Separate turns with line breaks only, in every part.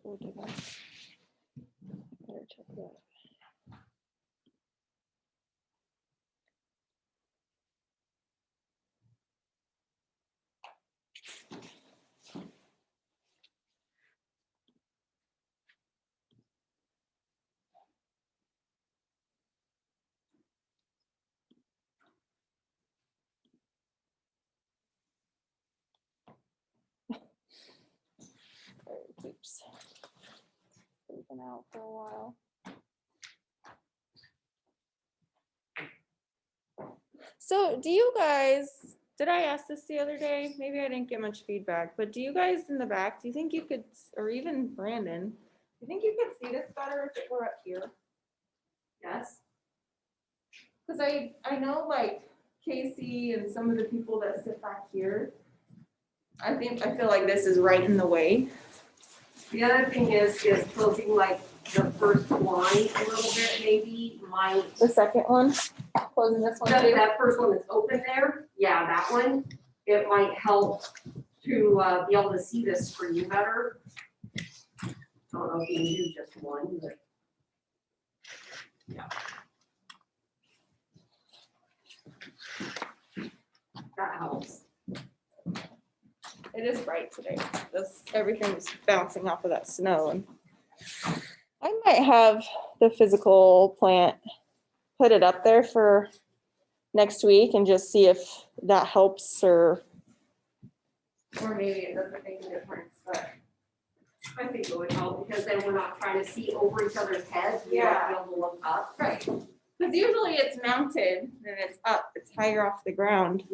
We'll do that. Better check that. It keeps freaking out for a while. So do you guys, did I ask this the other day? Maybe I didn't get much feedback, but do you guys in the back, do you think you could, or even Brandon, do you think you could see this better if it were up here?
Yes.
Because I know like Casey and some of the people that sit back here, I feel like this is right in the way.
The other thing is closing like the first line a little bit, maybe might.
The second one, closing this one.
That first one that's open there, yeah, that one, it might help to be able to see the screen better. I don't know if you can do just one, but. Yeah. That helps.
It is bright today. Everything's bouncing off of that snow, and I might have the physical plant put it up there for next week and just see if that helps, or
Maybe it doesn't make a difference, but I think it would help because then we're not trying to see over each other's heads. We
Yeah.
don't be able to look up.
right. Because usually it's mounted and it's up, it's higher off the ground.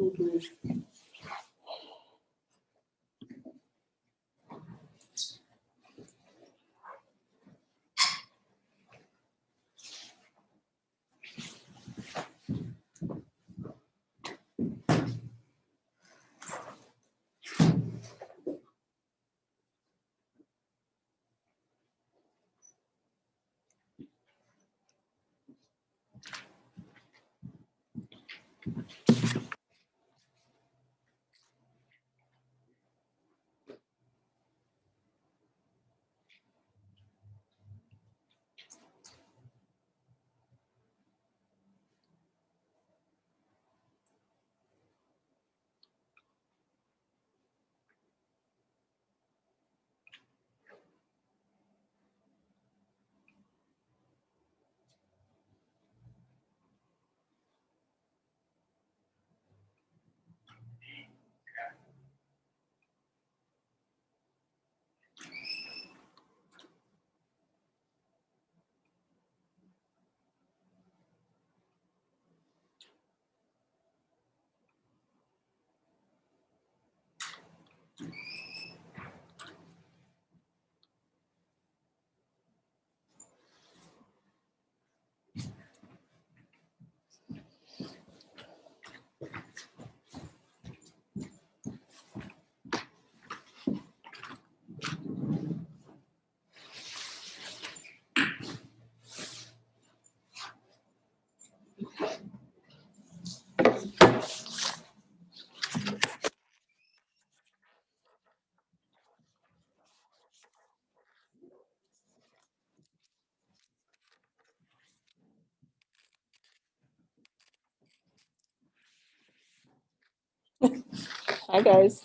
Hi guys.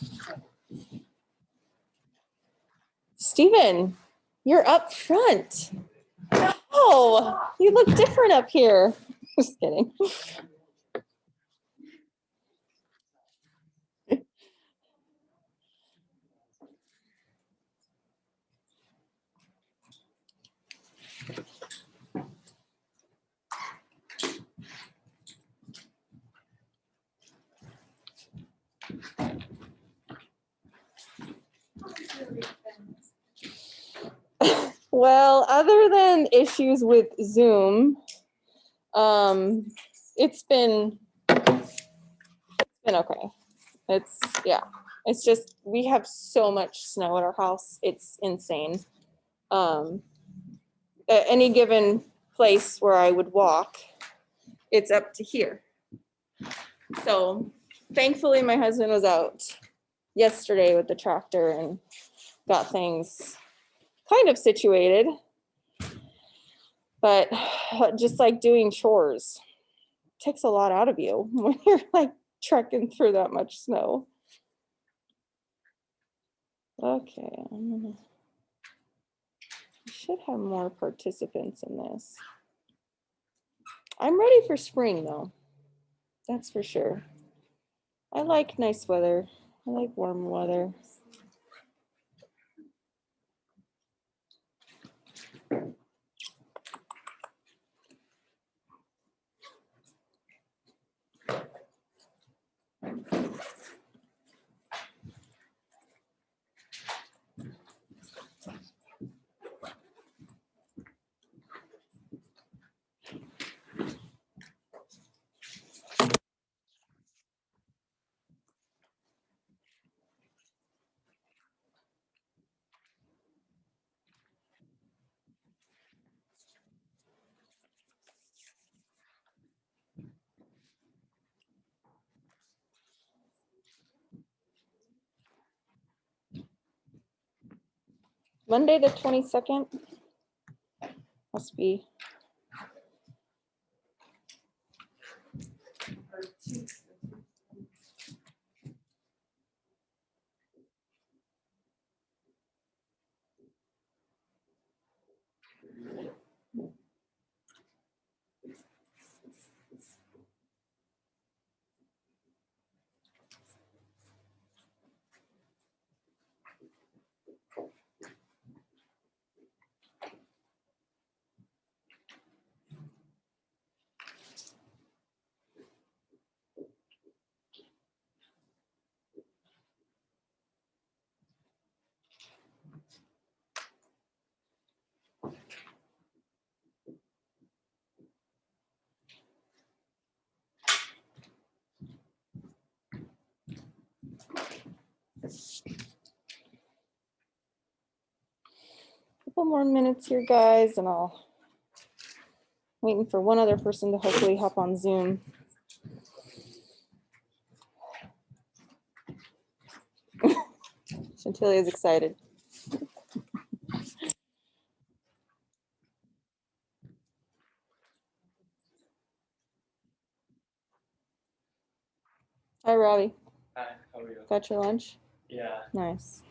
Steven, you're up front. Oh, you look different up here. Just kidding. Well, other than issues with Zoom, it's been okay. It's just we have so much snow at our house. It's insane. At any given place where I would walk, it's up to here. So thankfully my husband was out yesterday with the tractor and got things kind of situated. But just like doing chores takes a lot out of you when you're like trekking through that much snow. Okay, I should have more participants in this. I'm ready for spring though. That's for sure. I like nice weather. I like warm weather. Monday the 22nd must be. Couple more minutes here, guys, and I'll waiting for one other person to hopefully hop on Zoom. Chantilly is excited. Hi, Robbie.
Hi, how are you?
Got your lunch?
Yeah.
Nice.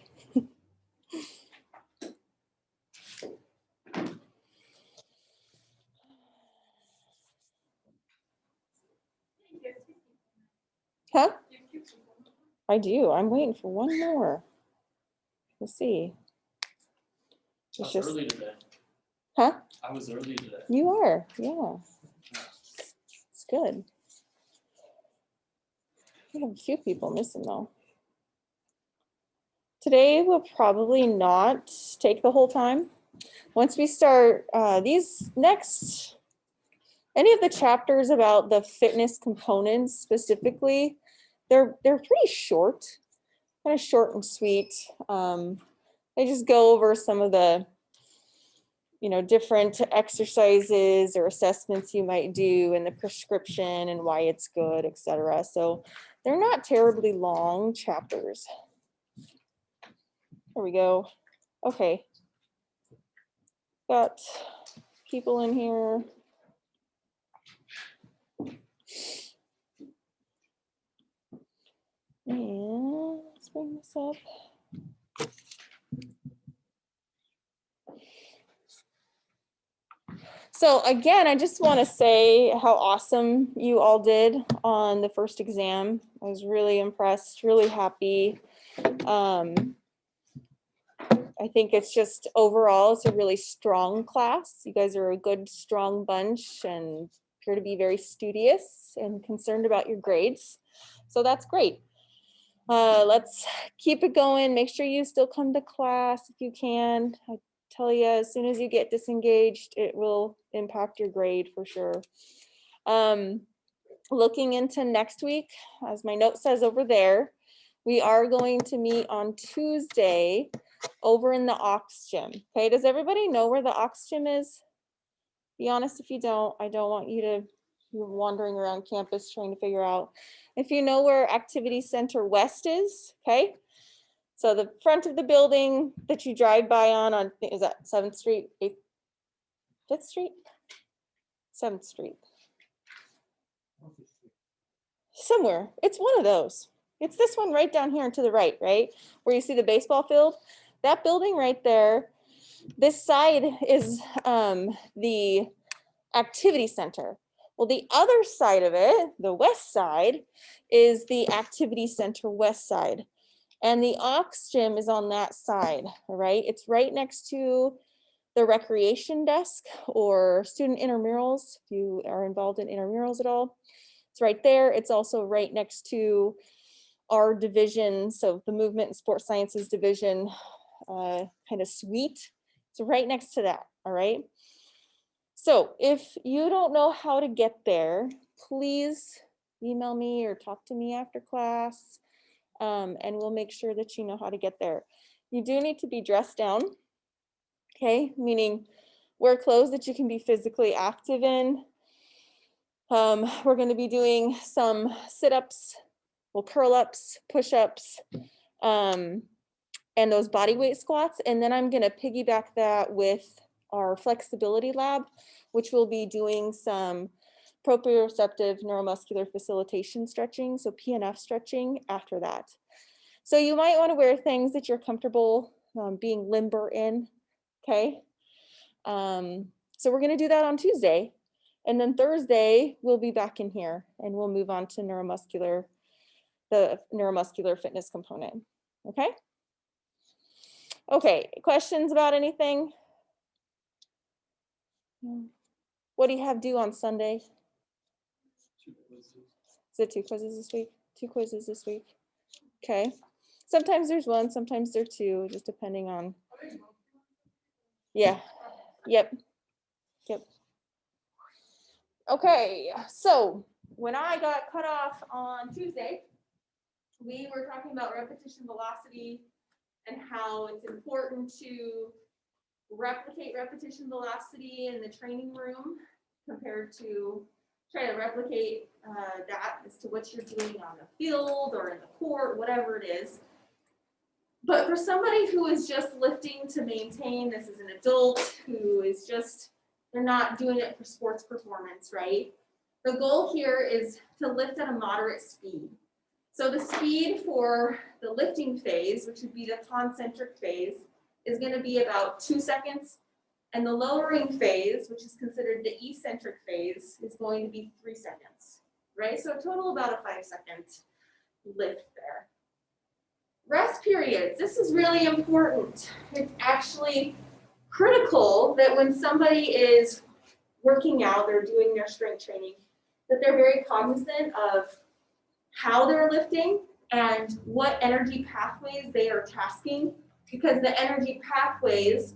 Huh? I do. I'm waiting for one more. We'll see.
I
It's
was
just,
early today.
huh?
I was early today.
You are, yeah. It's good. We have a few people missing though. Today will probably not take the whole time. Once we start these next, any of the chapters about the fitness components specifically, they're pretty short, kind of short and sweet. They just go over some of the, different exercises or assessments you might do and the prescription and why it's good, etc. So they're not terribly long chapters. There we go. Okay. Got people in here. And let's bring this up. So again, I just want to say how awesome you all did on the first exam. I was really impressed, really happy. I think it's just overall, it's a really strong class. You guys are a good, strong bunch and appear to be very studious and concerned about your grades. So that's great. Let's keep it going. Make sure you still come to class if you can. I tell you, as soon as you get disengaged, it will impact your grade for sure. Looking into next week, as my note says over there, we are going to meet on Tuesday over in the Ox Gym. Okay, does everybody know where the Ox Gym is? Be honest if you don't. I don't want you to be wandering around campus trying to figure out. If you know where Activity Center West is, okay, So the front of the building that you drive by on, is that 7th Street, 8th, 5th Street? 7th Street. Somewhere. It's one of those. It's this one right down here and to the right, right? Where you see the baseball field. That building right there, this side is the activity center. Well, the other side of it, the west side, is the activity center west side. And the aux gym is on that side, all right? It's right next to the recreation desk or student intramurals, if you are involved in intramurals at all. It's right there. It's also right next to our division, so the movement and sports sciences division kind of suite. It's right next to that, all right? So if you don't know how to get there, please email me or talk to me after class, and we'll make sure that you know how to get there. You do need to be dressed down, okay? Meaning wear clothes that you can be physically active in. We're going to be doing some sit-ups, well, curl-ups, push-ups, and those body weight squats. And then I'm going to piggyback that with our flexibility lab, which will be doing some proprioceptive neuromuscular facilitation stretching, so PNF stretching after that. So you might want to wear things that you're comfortable being limber in, okay? So we're going to do that on Tuesday. And then Thursday, we'll be back in here and we'll move on to the neuromuscular fitness component, okay? Okay, questions about anything? What do you have due on Sunday? Is it 2 quizzes this week? 2 quizzes this week. Okay. Sometimes there's 1, sometimes there's 2, just depending on. Yeah. Yep. Yep. Okay. So when I got cut off on Tuesday, we were talking about repetition velocity and how it's important to replicate repetition velocity in the training room compared to try to replicate that as to what you're doing on the field or in the court, whatever it is. But for somebody who is just lifting to maintain, this is an adult who is just, they're not doing it for sports performance, right? The goal here is to lift at a moderate speed. So the speed for the lifting phase, which would be the concentric phase, is going to be about 2 seconds. And the lowering phase, which is considered the eccentric phase, is going to be 3 seconds, right? So a total about a 5-second lift there. Rest periods, this is really important. It's actually critical that when somebody is working out, they're doing their strength training, that they're very cognizant of how they're lifting and what energy pathways they are tasking, because the energy pathways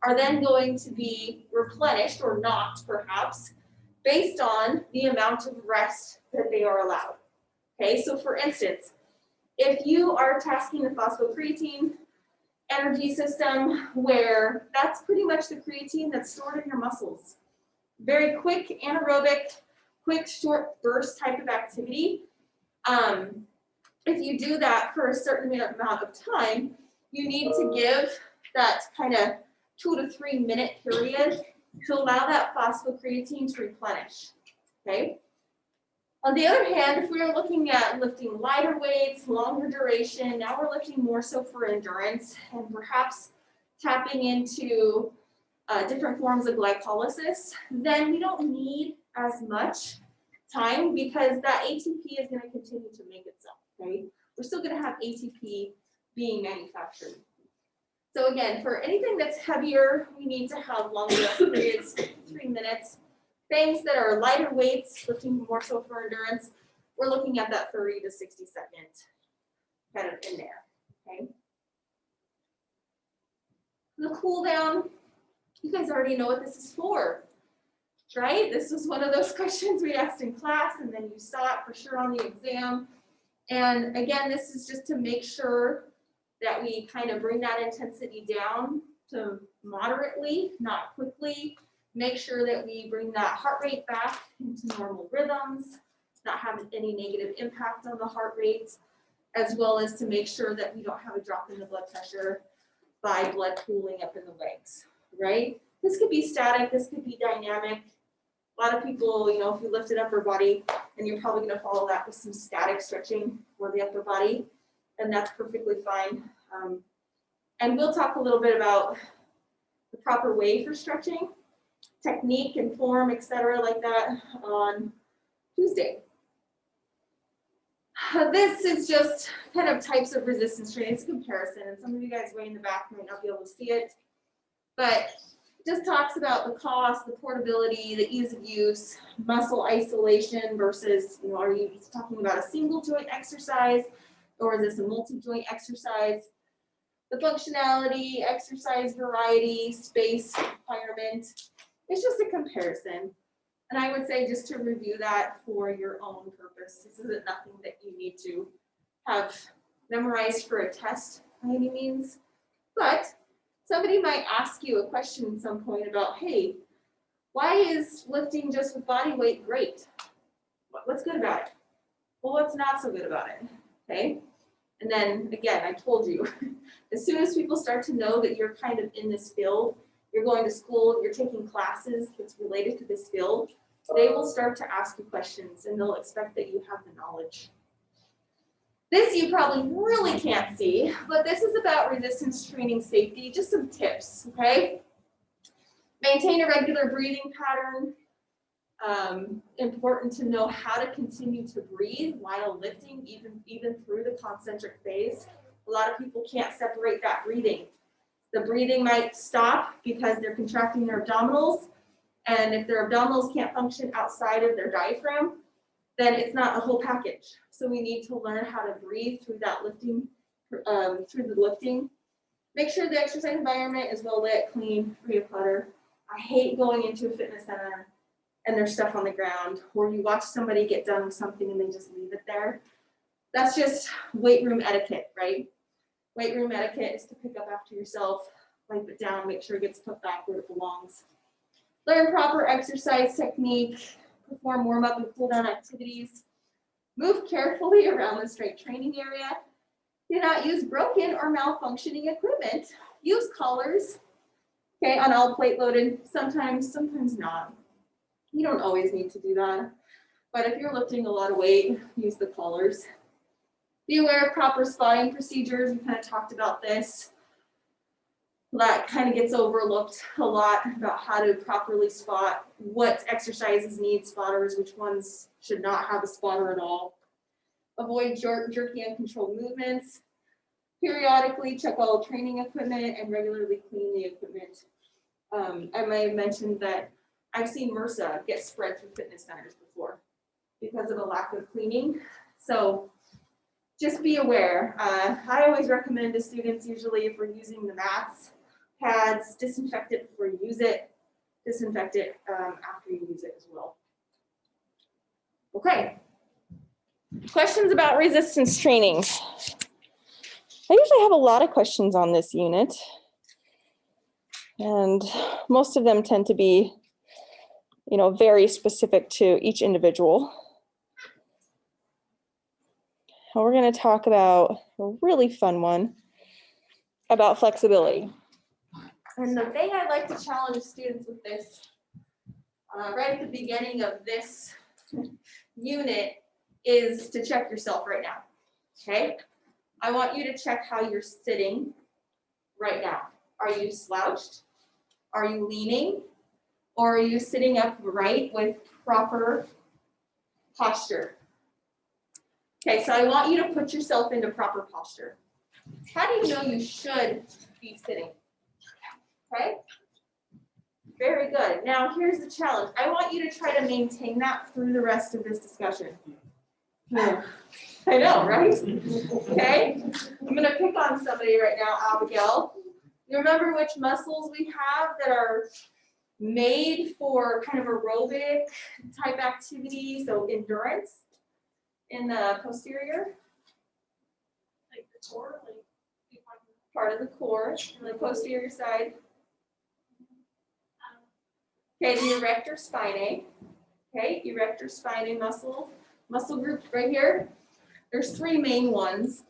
are then going to be replenished or not, perhaps, based on the amount of rest that they are allowed. Okay, so for instance, if you are tasking the phosphocreatine energy system, where that's pretty much the creatine that's stored in your muscles, very quick anaerobic, quick short burst type of activity. If you do that for a certain amount of time, you need to give that kind of 2 to 3 minute period to allow that phosphocreatine to replenish, okay? On the other hand, if we are looking at lifting lighter weights, longer duration, now we're lifting more so for endurance and perhaps tapping into different forms of glycolysis, then we don't need as much time because that ATP is going to continue to make itself, right? We're still going to have ATP being manufactured. So again, for anything that's heavier, we need to have longer rest periods, 3 minutes. Things that are lighter weights, lifting more so for endurance, we're looking at that 30 to 60 second kind of in there, okay? The cool down, you guys already know what this is for, right? This was one of those questions we asked in class, and then you saw it for sure on the exam. And again, this is just to make sure that we kind of bring that intensity down to moderately, not quickly. Make sure that we bring that heart rate back into normal rhythms, not having any negative impact on the heart rate. as well as to make sure that we don't have a drop in the blood pressure by blood pooling up in the legs, right? This could be static, this could be dynamic. A lot of people, you know, if you lifted upper body, and you're probably gonna follow that with some static stretching for the upper body, and that's perfectly fine. And we'll talk a little bit about the proper way for stretching, technique and form, etc., like that on Tuesday. This is just kind of types of resistance training. It's a comparison, and some of you guys way in the back might not be able to see it, but just talks about the cost, the portability, the ease of use, muscle isolation versus, you know, are you talking about a single joint exercise or is this a multi-joint exercise? The functionality, exercise variety, space, requirement. It's just a comparison. And I would say just to review that for your own purpose. This isn't nothing that you need to have memorized for a test by any means. But somebody might ask you a question at some point about, hey, why is lifting just with body weight great? What's good about it? Well, what's not so good about it? Okay. And then again, I told you, as soon as people start to know that you're kind of in this field, you're going to school, you're taking classes that's related to this field, they will start to ask you questions and they'll expect that you have the knowledge. This you probably really can't see, but this is about resistance training safety, just some tips, okay? Maintain a regular breathing pattern. Important to know how to continue to breathe while lifting, even through the concentric phase. A lot of people can't separate that breathing. The breathing might stop because they're contracting their abdominals, and if their abdominals can't function outside of their diaphragm, then it's not a whole package. So we need to learn how to breathe through that lifting, through the lifting. Make sure the exercise environment is well lit, clean, free of clutter. I hate going into a fitness center and there's stuff on the ground, or you watch somebody get done with something and they just leave it there. That's just weight room etiquette, right? Weight room etiquette is to pick up after yourself, wipe it down, make sure it gets put back where it belongs. Learn proper exercise technique, perform warm-up and cool-down activities. Move carefully around the strength training area. Do not use broken or malfunctioning equipment. Use collars, okay, on all plate loaded, sometimes not. You don't always need to do that, but if you're lifting a lot of weight, use the collars. Be aware of proper spotting procedures. We kind of talked about this. That kind of gets overlooked a lot about how to properly spot what exercises need spotters, which ones should not have a spotter at all. Avoid jerky uncontrolled movements. Periodically check all training equipment and regularly clean the equipment. I may have mentioned that I've seen MRSA get spread through fitness centers before because of a lack of cleaning. So just be aware. I always recommend to students, usually if we're using the mats, pads, disinfect it before you use it, disinfect it after you use it as well. Okay. Questions about resistance training? I usually have a lot of questions on this unit, and most of them tend to be, you know, very specific to each individual. And we're going to talk about a really fun one about flexibility. And the thing I'd like to challenge students with this, right at the beginning of this unit, is to check yourself right now, okay? I want you to check how you're sitting right now. Are you slouched? Are you leaning? Or are you sitting upright with proper posture? Okay, so I want you to put yourself into proper posture. How do you know you should be sitting? Okay, very good. Now here's the challenge. I want you to try to maintain that through the rest of this discussion. I know, right? Okay, I'm gonna pick on somebody right now, Abigail. You remember which muscles we have that are made for kind of aerobic type activity, so endurance in the posterior? Like the core, like part of the core, on the posterior side. Okay, the erector spinae. Okay, erector spinae muscle group right here. There's three main ones,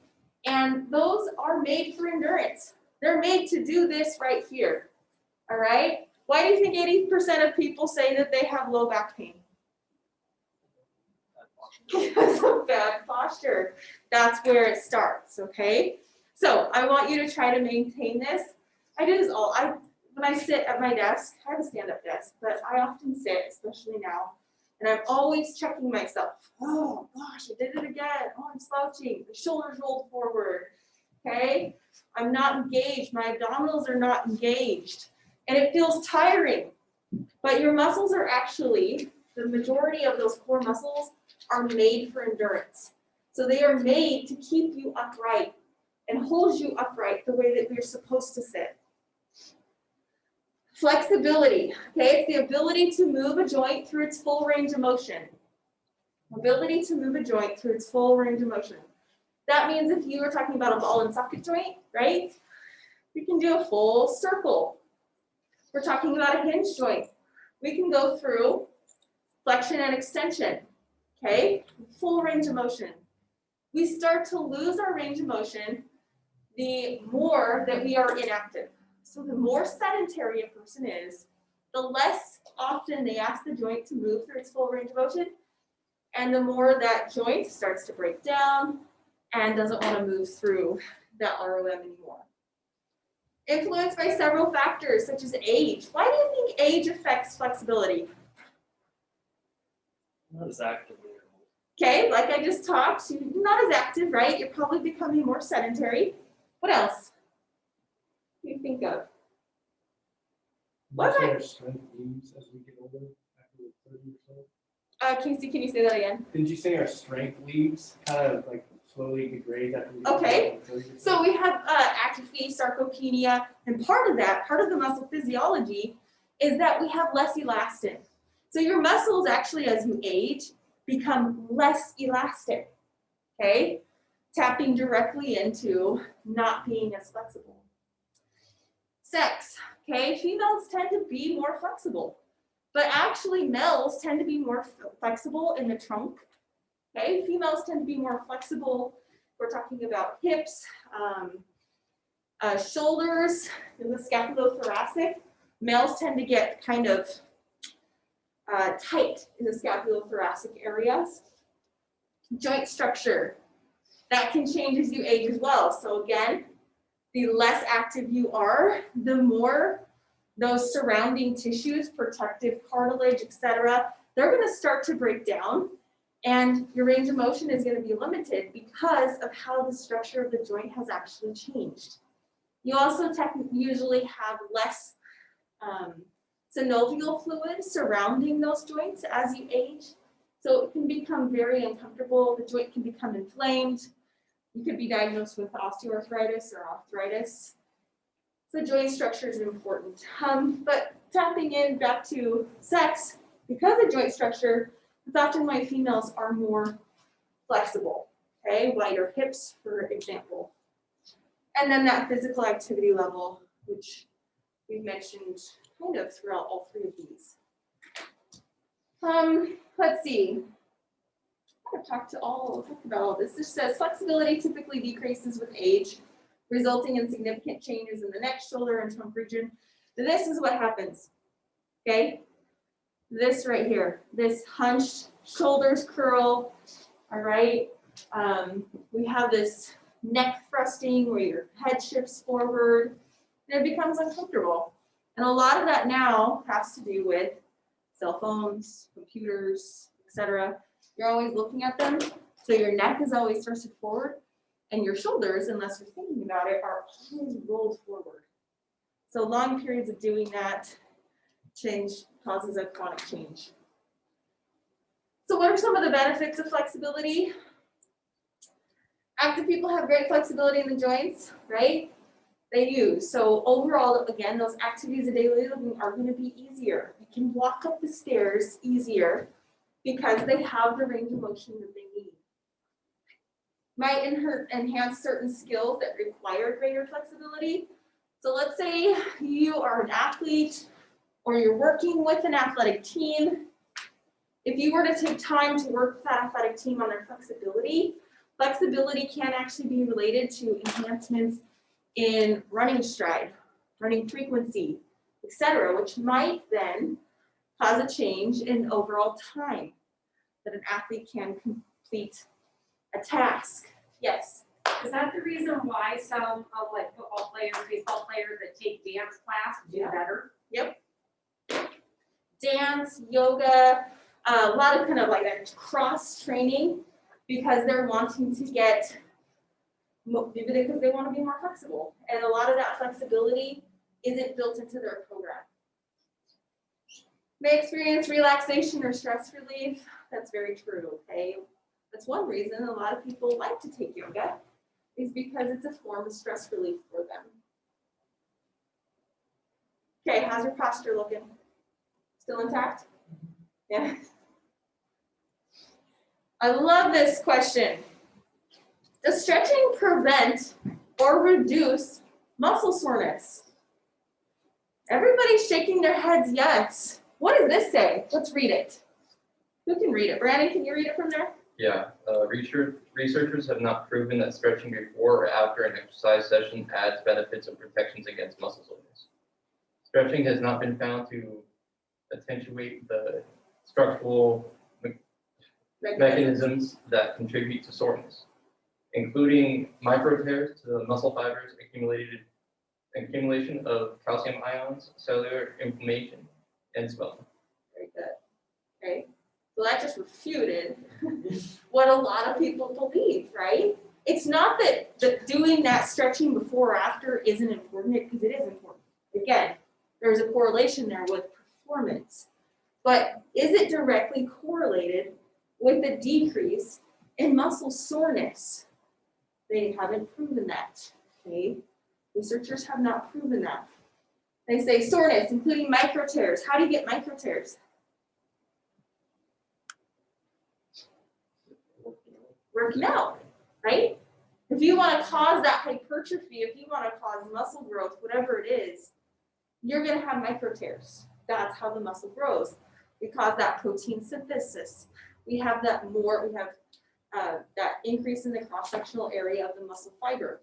and those are made for endurance. They're made to do this right here, all right? Why do you think 80% of people say that they have low back pain? Because of bad posture. That's where it starts, okay? So I want you to try to maintain this. I do this when I sit at my desk, I have a stand-up desk, but I often sit, especially now, and I'm always checking myself. Oh gosh, I did it again. Oh, I'm slouching. The shoulders rolled forward, okay? I'm not engaged. My abdominals are not engaged, and it feels tiring. But your muscles are actually, the majority of those core muscles are made for endurance. So they are made to keep you upright and hold you upright the way that we're supposed to sit. Flexibility, okay, it's the ability to move a joint through its full range of motion. Ability to move a joint through its full range of motion. That means if you were talking about a ball and socket joint, right, we can do a full circle. We're talking about a hinge joint. We can go through flexion and extension, okay, full range of motion. We start to lose our range of motion the more that we are inactive. So the more sedentary a person is, the less often they ask the joint to move through its full range of motion, and the more that joint starts to break down and doesn't want to move through that ROM anymore. Influenced by several factors such as age. Why do you think age affects flexibility?
Not as actively.
Okay, like I just talked, you're not as active, right? You're probably becoming more sedentary. What else do you think of? What?
Our strength leaves as we get older, after we're 30 or so.
Casey, can you say that again?
Didn't you say our strength leaves kind of like slowly degrade after we
Okay.
get older?
So we have atrophy, sarcopenia, and part of the muscle physiology is that we have less elastin. So your muscles actually, as you age, become less elastic, okay? Tapping directly into not being as flexible. Sex, okay? Females tend to be more flexible, but actually males tend to be more flexible in the trunk, okay? Females tend to be more flexible. We're talking about hips, shoulders, and the scapulothoracic. Males tend to get kind of tight in the scapulothoracic areas. Joint structure, that can change as you age as well. So again, the less active you are, the more those surrounding tissues, protective cartilage, etc., they're going to start to break down, and your range of motion is going to be limited because of how the structure of the joint has actually changed. You also usually have less synovial fluid surrounding those joints as you age, so it can become very uncomfortable. The joint can become inflamed. You could be diagnosed with osteoarthritis or arthritis. So joint structure is important. But tapping in back to sex, because of joint structure, it's often why females are more flexible, okay? Wider hips, for example. And then that physical activity level, which we've mentioned kind of throughout all three of these. Let's see. I've talked about all this. This says flexibility typically decreases with age, resulting in significant changes in the neck, shoulder, and trunk region. This is what happens, okay? This right here, this hunched shoulders curl, all right? We have this neck thrusting where your head shifts forward, and it becomes uncomfortable. And a lot of that now has to do with cell phones, computers, etc. You're always looking at them, so your neck is always thrusted forward, and your shoulders, unless you're thinking about it, are always rolled forward. So long periods of doing that causes a chronic change. So what are some of the benefits of flexibility? Active people have great flexibility in the joints, right? They do. So overall, again, those activities of daily living are going to be easier. You can walk up the stairs easier because they have the range of motion that they need. Might enhance certain skills that require greater flexibility. So let's say you are an athlete or you're working with an athletic team. If you were to take time to work with that athletic team on their flexibility, Flexibility can actually be related to enhancements in running stride, running frequency, etc., which might then cause a change in overall time that an athlete can complete a task. Yes.
Is that the reason why some of like football players, baseball players that take dance class do better?
Dance, yoga, a lot of kind of like that cross training because they're wanting to get, maybe because they want to be more flexible. And a lot of that flexibility isn't built into their program. May experience relaxation or stress relief. That's very true, okay? That's one reason a lot of people like to take yoga is because it's a form of stress relief for them. Okay, how's your posture looking? Still intact? Yeah. I love this question. Does stretching prevent or reduce muscle soreness? Everybody's shaking their heads yes. What does this say? Let's read it. Who can read it? Brandon, can you read it from there?
Yeah, researchers have not proven that stretching before or after an exercise session adds benefits or protections against muscle soreness. Stretching has not been found to attenuate the structural mechanisms that contribute to soreness, including micro tears to the muscle fibers, accumulation of calcium ions, cellular inflammation, and swelling.
Very good. Okay. So that just refuted what a lot of people believe, right? It's not that doing that stretching before or after isn't important, because it is important. Again, there's a correlation there with performance. But is it directly correlated with a decrease in muscle soreness? They haven't proven that, okay? Researchers have not proven that. They say soreness, including micro tears. How do you get micro tears? Working out, right? If you want to cause that hypertrophy, if you want to cause muscle growth, whatever it is, you're going to have micro tears. That's how the muscle grows. We cause that protein synthesis. We have that that increase in the cross-sectional area of the muscle fiber.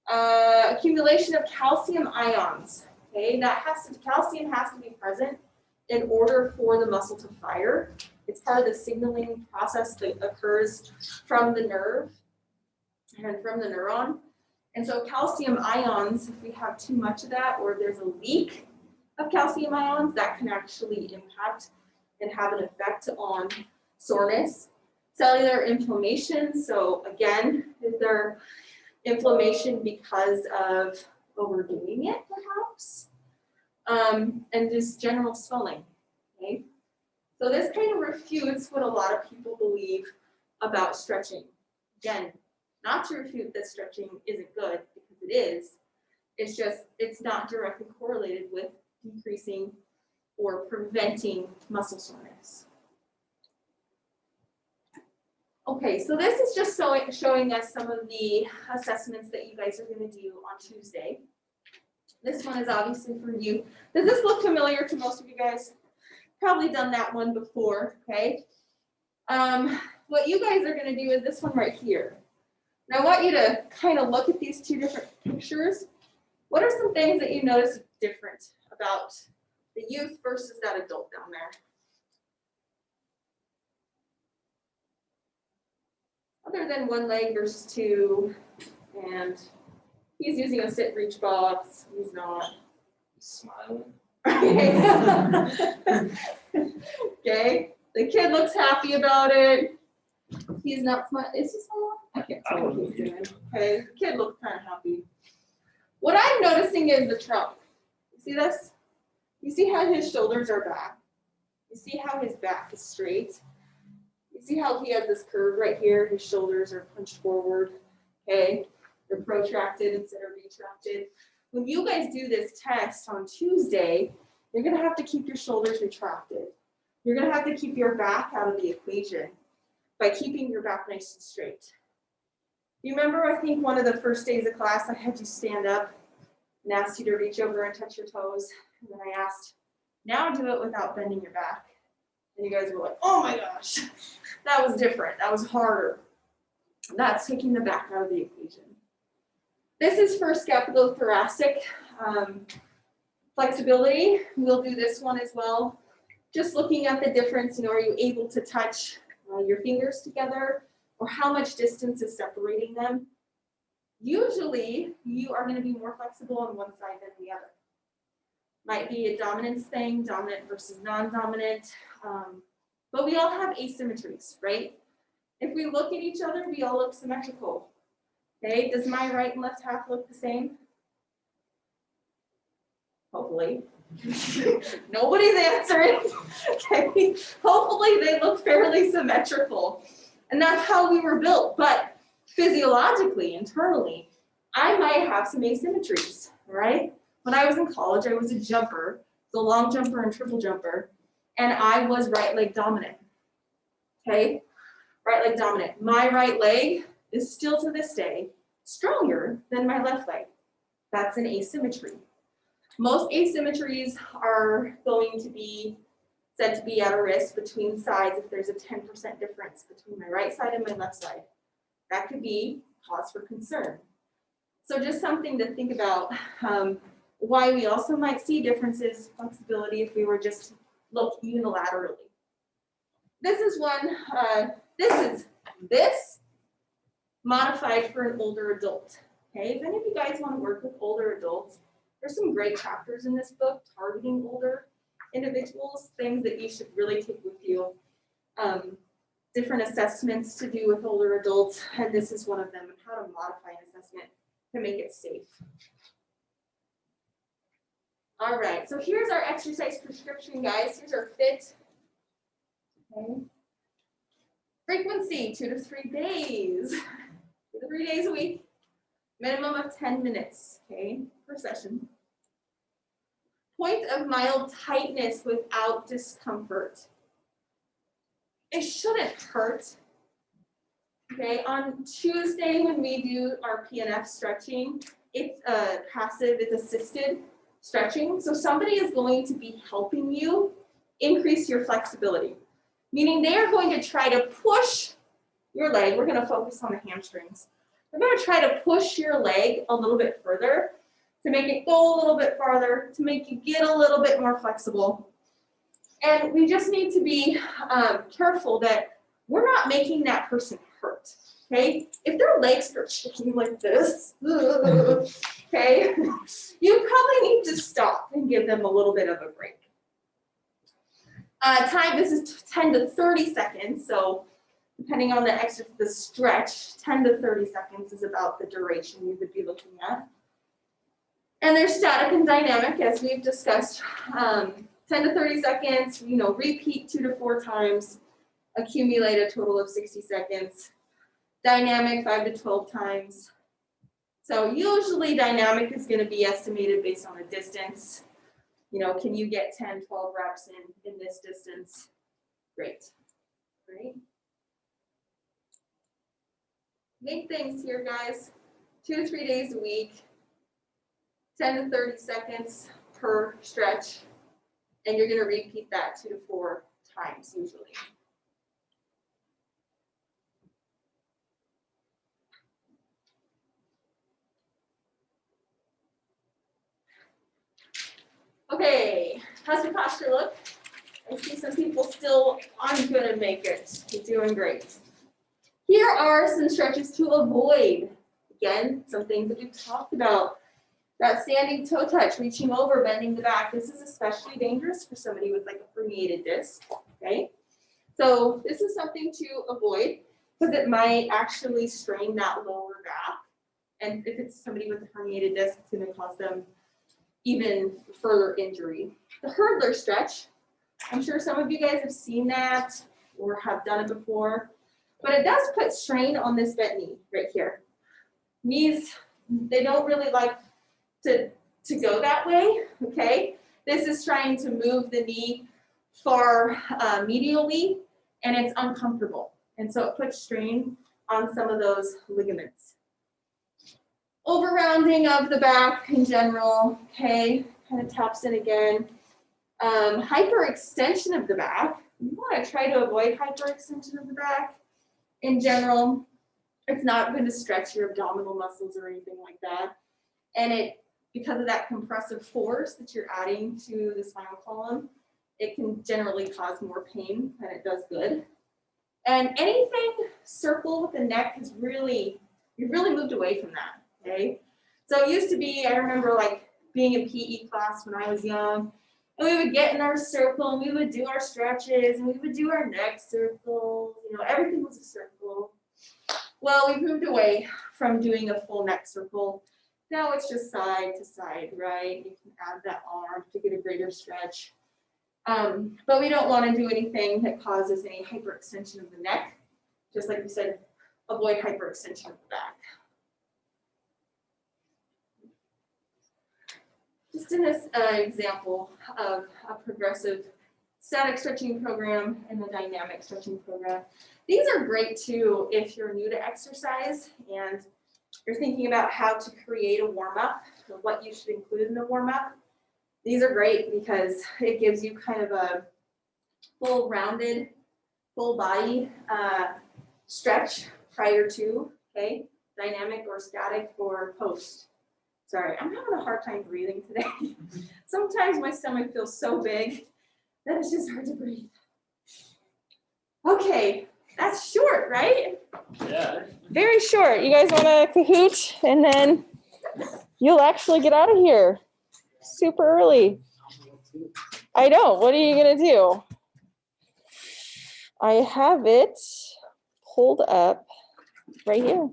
Accumulation of calcium ions. Okay, calcium has to be present in order for the muscle to fire. It's part of the signaling process that occurs from the nerve and from the neuron. And so calcium ions, if we have too much of that or there's a leak of calcium ions, that can actually impact and have an effect on soreness. Cellular inflammation, so again, is there inflammation because of overdoing it perhaps? And just general swelling, okay? So this kind of refutes what a lot of people believe about stretching. Again, not to refute that stretching isn't good, because it is. It's just, it's not directly correlated with decreasing or preventing muscle soreness. Okay, so this is just showing us some of the assessments that you guys are going to do on Tuesday. This one is obviously for you. Does this look familiar to most of you guys? Probably done that one before, okay? What you guys are going to do is this one right here. And I want you to kind of look at these two different pictures. What are some things that you notice different about the youth versus that adult down there? Other than one leg versus two, and he's using a sit reach box, he's not.
Smiling.
Okay, the kid looks happy about it. He's not smiling. Is he smiling? I can't tell what he's doing. Okay, the kid looks kind of happy. What I'm noticing is the trunk. You see this? You see how his shoulders are back? You see how his back is straight? You see how he has this curve right here? His shoulders are punched forward. Okay, they're protracted instead of retracted. When you guys do this test on Tuesday, you're going to have to keep your shoulders retracted. You're going to have to keep your back out of the equation by keeping your back nice and straight. You remember, I think one of the first days of class, I had you stand up and asked you to reach over and touch your toes. And then I asked, now do it without bending your back. And you guys were like, oh my gosh, that was different. That was harder. That's taking the back out of the equation. This is for scapulothoracic flexibility. We'll do this one as well. Just looking at the difference, are you able to touch your fingers together, or how much distance is separating them? Usually, you are going to be more flexible on one side than the other. Might be a dominance thing, dominant versus non-dominant, but we all have asymmetries, right? If we look at each other, we all look symmetrical. Okay, does my right and left half look the same? Hopefully. Nobody's answering. Okay, hopefully they look fairly symmetrical. And that's how we were built. But physiologically, internally, I might have some asymmetries, right? When I was in college, I was a jumper, so long jumper and triple jumper, and I was right leg dominant. Okay, right leg dominant. My right leg is still to this day stronger than my left leg. That's an asymmetry. Most asymmetries are going to be said to be at a risk between sides if there's a 10% difference between my right side and my left side. That could be cause for concern. So just something to think about. Why we also might see differences, flexibility, if we were just to look unilaterally. This is one, this modified for an older adult. Okay, if any of you guys want to work with older adults, there's some great chapters in this book targeting older individuals, things that you should really take with you. Different assessments to do with older adults, and this is one of them, and how to modify an assessment to make it safe. All right, so here's our exercise prescription, guys. Here's our fit. Okay. Frequency, 2 to 3 days. 2 to 3 days a week. Minimum of 10 minutes, okay, per session. Point of mild tightness without discomfort. It shouldn't hurt. Okay, on Tuesday when we do our PNF stretching, it's passive, it's assisted stretching. So somebody is going to be helping you increase your flexibility, meaning they are going to try to push your leg. We're going to focus on the hamstrings. We're going to try to push your leg a little bit further to make it go a little bit farther, to make you get a little bit more flexible. And we just need to be careful that we're not making that person hurt, okay? If their legs are shaking like this, okay, you probably need to stop and give them a little bit of a break. Time, this is 10 to 30 seconds, so depending on the stretch, 10 to 30 seconds is about the duration you would be looking at. And they're static and dynamic, as we've discussed. 10 to 30 seconds, repeat 2 to 4 times, accumulate a total of 60 seconds. Dynamic 5 to 12 times. So usually dynamic is going to be estimated based on a distance. Can you get 10, 12 reps in this distance? Great. Great. Big things here, guys. 2 to 3 days a week, 10 to 30 seconds per stretch, and you're going to repeat that 2 to 4 times usually. Okay, how's your posture look? I see some people still aren't going to make it. You're doing great. Here are some stretches to avoid. Again, some things that we've talked about. That standing toe touch, reaching over, bending the back. This is especially dangerous for somebody with like a herniated disc, okay? So this is something to avoid because it might actually strain that lower back. And if it's somebody with a herniated disc, it's going to cause them even further injury. The hurdler stretch, I'm sure some of you guys have seen that or have done it before, but it does put strain on this bent knee right here. Knees, they don't really like to go that way, okay? This is trying to move the knee far medially, and it's uncomfortable. And so it puts strain on some of those ligaments. Over-rounding of the back in general, okay, kind of taps in again. Hyperextension of the back. You want to try to avoid hyperextension of the back in general. It's not going to stretch your abdominal muscles or anything like that. And it, because of that compressive force that you're adding to the spinal column, it can generally cause more pain than it does good. And anything circle with the neck has really, you've really moved away from that, okay? So it used to be, I remember like being in PE class when I was young, and we would get in our circle and we would do our stretches and we would do our neck circles, you know, everything was a circle. Well, we've moved away from doing a full neck circle. Now it's just side to side, right? You can add that arm to get a greater stretch. But we don't want to do anything that causes any hyperextension of the neck. Just like we said, avoid hyperextension of the back. Just in this example of a progressive static stretching program and a dynamic stretching program. These are great too if you're new to exercise and you're thinking about how to create a warm-up or what you should include in the warm-up. These are great because it gives you kind of a full rounded, full body stretch prior to, okay, dynamic or static or post. Sorry, I'm having a hard time breathing today. Sometimes my stomach feels so big that it's just hard to breathe. Okay, that's short, right?
Yeah.
Very short. You guys want to Kahoot and then you'll actually get out of here super early. I know. What are you going to do? I have it pulled up right here.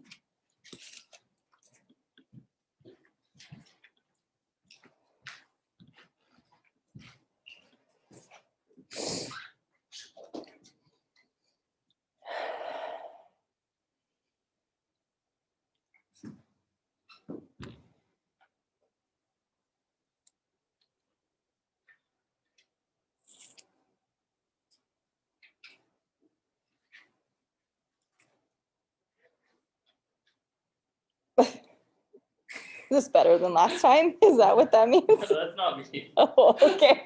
Is this better than last time? Is that what that means?
That's not me.
Oh, okay.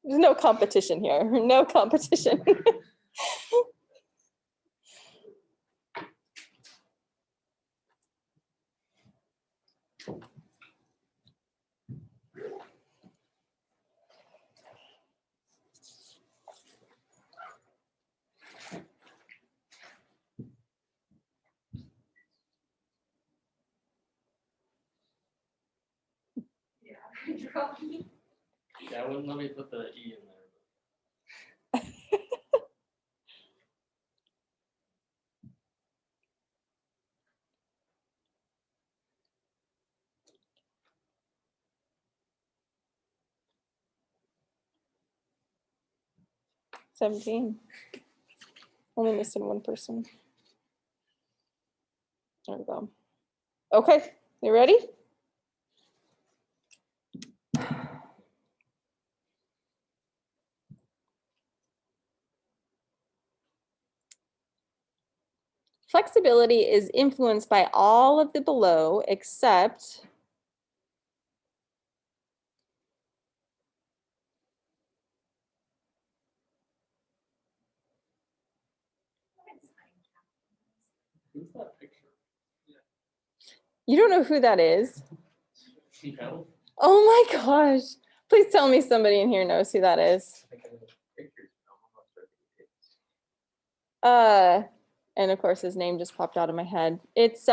There's no competition here. No competition.
Yeah, I wouldn't let me put the E in there. 17. Only missing one person. There we go. Okay, you ready? Flexibility is influenced by all of the below except Who's that picture?
you don't know who that is.
No.
Oh my gosh. Please tell me somebody in here knows who that is. And of course his name just popped out of my head. It's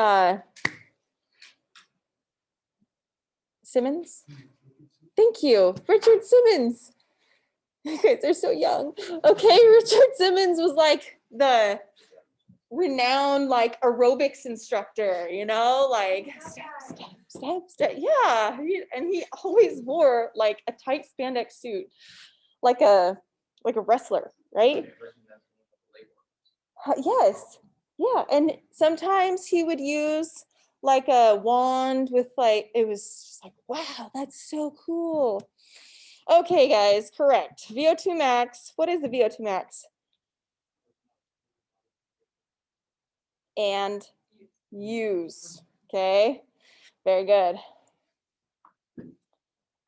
Simmons. Thank you, Richard Simmons. You guys are so young. Okay, Richard Simmons was like the renowned like aerobics instructor, you know, like step. Yeah, and he always wore like a tight spandex suit, like a wrestler, right? Yes, yeah, and sometimes he would use like a wand with like, it was just like, wow, that's so cool. Okay, guys, correct. VO2 max. What is the VO2 max? And use. Okay, very good.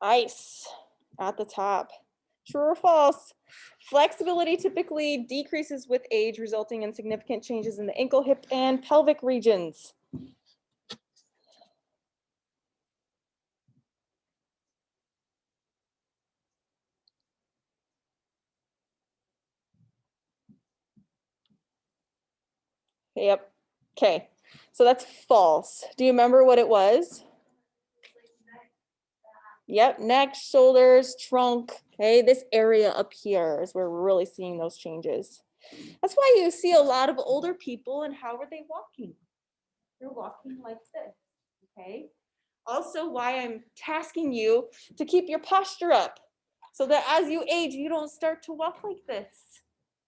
Ice at the top. True or false? Flexibility typically decreases with age, resulting in significant changes in the ankle, hip, and pelvic regions. Yep. Okay. So that's false. Do you remember what it was? Yep. Neck, shoulders, trunk. Okay. This area up here is where we're really seeing those changes. That's why you see a lot of older people, and how are they walking? They're walking like this. Okay. Also, why I'm tasking you to keep your posture up so that as you age, you don't start to walk like this.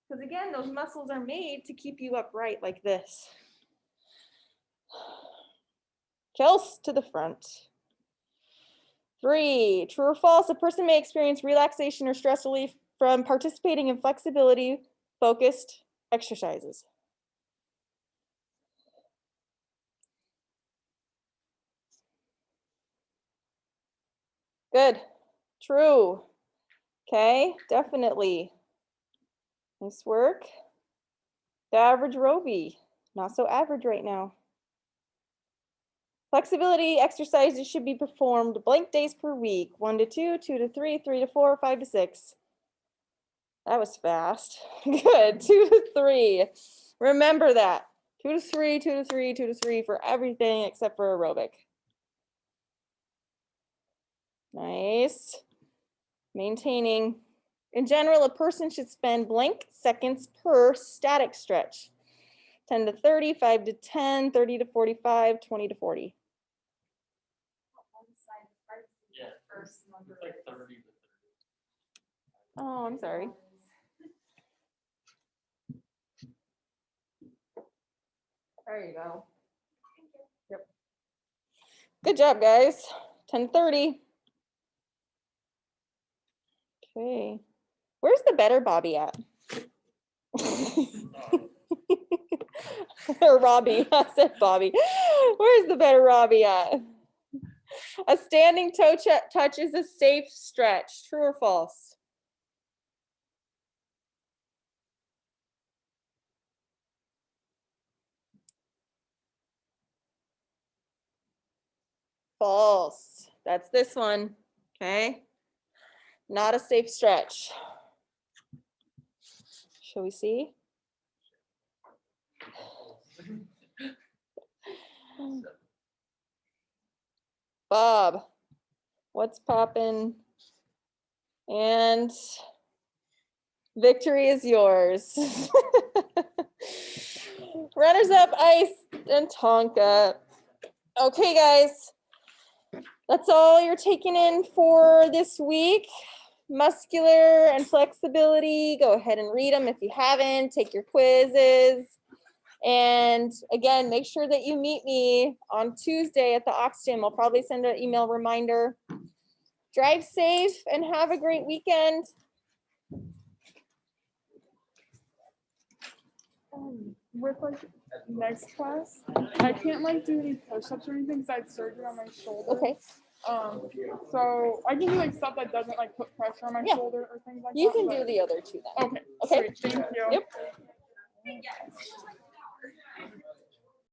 Because again, those muscles are made to keep you upright like this. Kels to the front. 3, true or false, a person may experience relaxation or stress relief from participating in flexibility focused exercises. Good. True. Okay, definitely. Nice work. The average Roby, not so average right now. Flexibility exercises should be performed blank days per week, 1 to 2, 2 to 3, 3 to 4, 5 to 6. That was fast. Good. 2 to 3. Remember that. 2 to 3, 2 to 3, 2 to 3 for everything except for aerobic. Nice. Maintaining. In general, a person should spend blank seconds per static stretch. 10 to 30, 5 to 10, 30 to 45, 20 to 40.
Yeah. Like 30 to 30.
Oh, I'm sorry. There you go. Yep. Good job, guys. 10 to 30. Okay. Where's the better Bobby at? Or Robbie. I said Bobby. Where's the better Robbie at? A standing toe touch is a safe stretch. True or false? False. That's this one. Okay. Not a safe stretch. Shall we see? Bob, what's poppin'? And victory is yours. Runners up, Ice and Tonka. Okay, guys, that's all you're taking in for this week. Muscular and flexibility. Go ahead and read them if you haven't. Take your quizzes. And again, make sure that you meet me on Tuesday at the Ox Gym. I'll probably send an email reminder. Drive safe and have a great weekend.
With like next class, I can't like do any push-ups or anything because I had surgery on my shoulder.
Okay.
So I can do like stuff that doesn't like put pressure on my
Yeah.
shoulder or things like
You
that.
can do the other two then.
Okay.
Okay.
Sweet, thank you.
Yep.